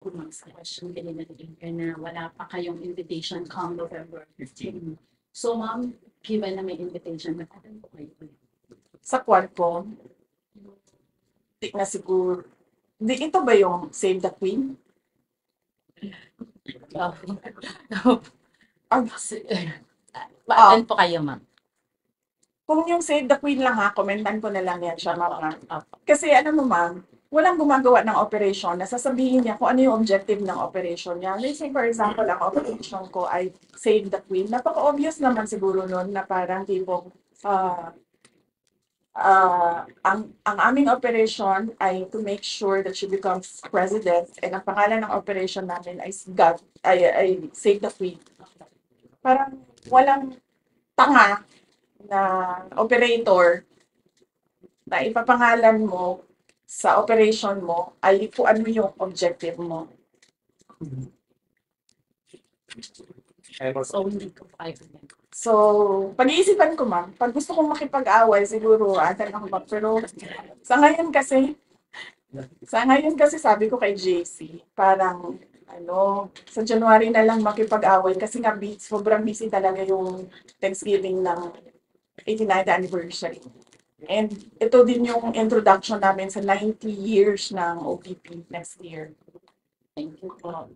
ko ma'am sa question kanina na wala pa kayong invitation come November 15. So ma'am, given na may invitation, matagal po kayo. Sa Quadcom, di na siguro. Ito ba yung Save the Queen? Ba-attend po kayo ma'am? Kung yung Save the Queen lang ha, komentan ko na lang yan siya, ma'am. Kasi ano mo ma'am, walang gumagawa ng operation na sasabihin niya kung ano yung objective ng operation niya. Let's say for example, ang operation ko ay Save the Queen. Napaka-obvious naman siguro nun na parang tipong ang aming operation ay to make sure that she becomes president and ang pangalan ng operation namin ay Save the Queen. Parang walang tanga na operator na ipapangalan mo sa operation mo ay kung ano yung objective mo. So hindi ko pa kayo. So, pag-iisipan ko ma'am, pag gusto kong makipag-away, siguro atan ako ma'am. Pero sa ngayon kasi sabi ko kay JC, parang sa January na lang makipag-away kasi nga sobrang busy talaga yung Thanksgiving ng 89th anniversary. And ito din yung introduction namin sa 90 years ng OPP next year. Thank you po.